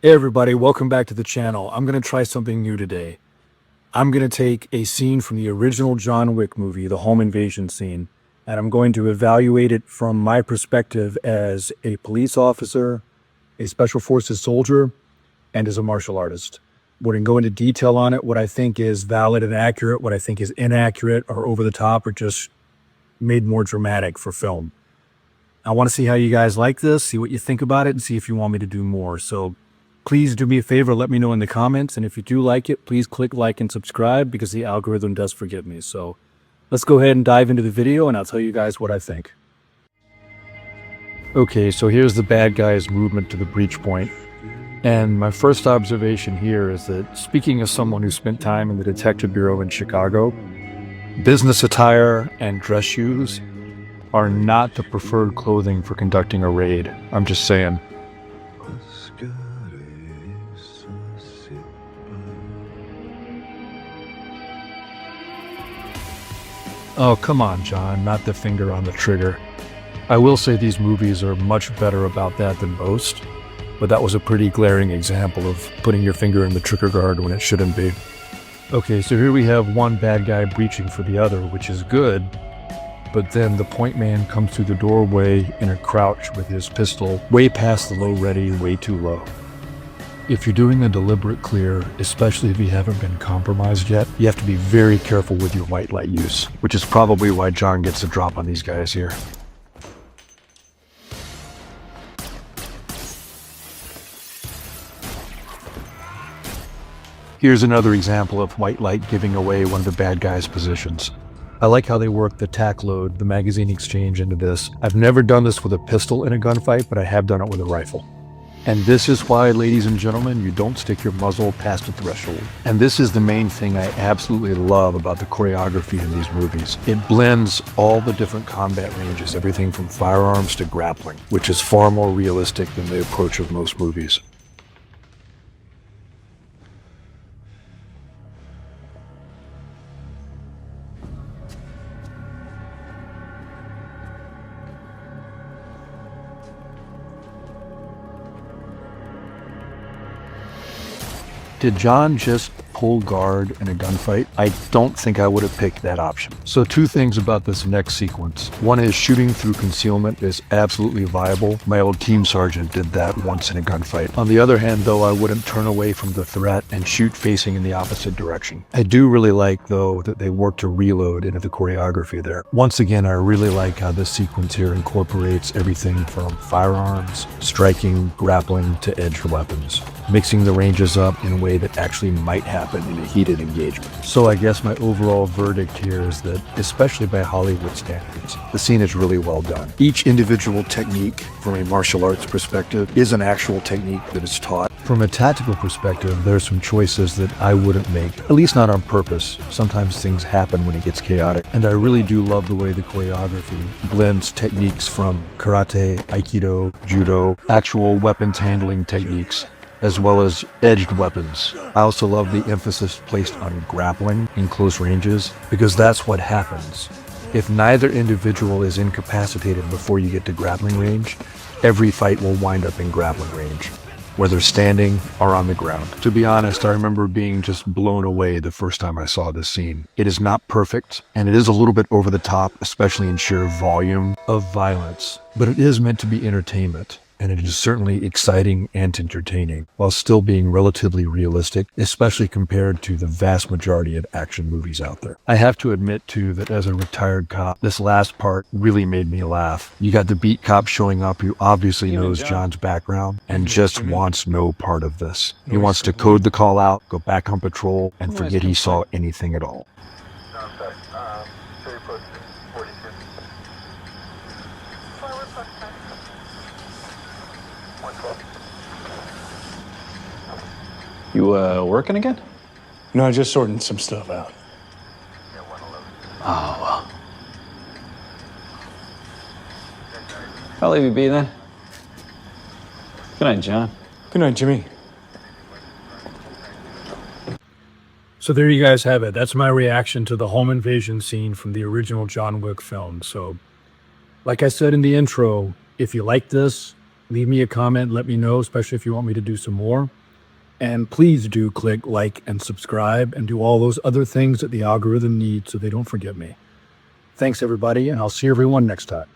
Hey everybody, welcome back to the channel. I'm going to try something new today. I'm going to take a scene from the original John Wick movie, the home invasion scene, and I'm going to evaluate it from my perspective as a police officer, a special forces soldier, and as a martial artist. We're going to go into detail on it, what I think is valid and accurate, what I think is inaccurate or over the top or just made more dramatic for film. I want to see how you guys like this, see what you think about it, and see if you want me to do more. So please do me a favor, let me know in the comments, and if you do like it, please click like and subscribe because the algorithm does forgive me. So let's go ahead and dive into the video and I'll tell you guys what I think. Okay, so here's the bad guy's movement to the breach point. And my first observation here is that, speaking as someone who spent time in the Detective Bureau in Chicago, business attire and dress shoes are not the preferred clothing for conducting a raid. I'm just saying. Oh, come on, John, not the finger on the trigger. I will say these movies are much better about that than most, but that was a pretty glaring example of putting your finger in the trigger guard when it shouldn't be. Okay, so here we have one bad guy breaching for the other, which is good, but then the point man comes through the doorway in a crouch with his pistol way past the low ready, way too low. If you're doing a deliberate clear, especially if you haven't been compromised yet, you have to be very careful with your white light use, which is probably why John gets a drop on these guys here. Here's another example of white light giving away one of the bad guys' positions. I like how they work the tack load, the magazine exchange into this. I've never done this with a pistol in a gunfight, but I have done it with a rifle. And this is why, ladies and gentlemen, you don't stick your muzzle past the threshold. And this is the main thing I absolutely love about the choreography in these movies. It blends all the different combat ranges, everything from firearms to grappling, which is far more realistic than the approach of most movies. Did John just pull guard in a gunfight? I don't think I would have picked that option. So two things about this next sequence. One is shooting through concealment is absolutely viable. My old team sergeant did that once in a gunfight. On the other hand, though, I wouldn't turn away from the threat and shoot facing in the opposite direction. I do really like, though, that they worked to reload into the choreography there. Once again, I really like how this sequence here incorporates everything from firearms, striking, grappling, to edged weapons, mixing the ranges up in a way that actually might happen in a heated engagement. So I guess my overall verdict here is that, especially by Hollywood standards, the scene is really well done. Each individual technique from a martial arts perspective is an actual technique that is taught. From a tactical perspective, there are some choices that I wouldn't make, at least not on purpose. Sometimes things happen when it gets chaotic. And I really do love the way the choreography blends techniques from karate, aikido, judo, actual weapons handling techniques, as well as edged weapons. I also love the emphasis placed on grappling in close ranges, because that's what happens. If neither individual is incapacitated before you get to grappling range, every fight will wind up in grappling range, whether standing or on the ground. To be honest, I remember being just blown away the first time I saw this scene. It is not perfect, and it is a little bit over the top, especially in sheer volume of violence, but it is meant to be entertainment. And it is certainly exciting and entertaining, while still being relatively realistic, especially compared to the vast majority of action movies out there. I have to admit, too, that as a retired cop, this last part really made me laugh. You got the beat cop showing up who obviously knows John's background and just wants no part of this. He wants to code the call out, go back on patrol, and forget he saw anything at all. You working again? No, just sorting some stuff out. Oh, well. I'll leave you be then. Good night, John. Good night, Jimmy. So there you guys have it. That's my reaction to the home invasion scene from the original John Wick film. So like I said in the intro, if you like this, Leave me a comment, let me know, especially if you want me to do some more. And please do click like and subscribe and do all those other things that the algorithm needs so they don't forget me. Thanks, everybody, and I'll see everyone next time.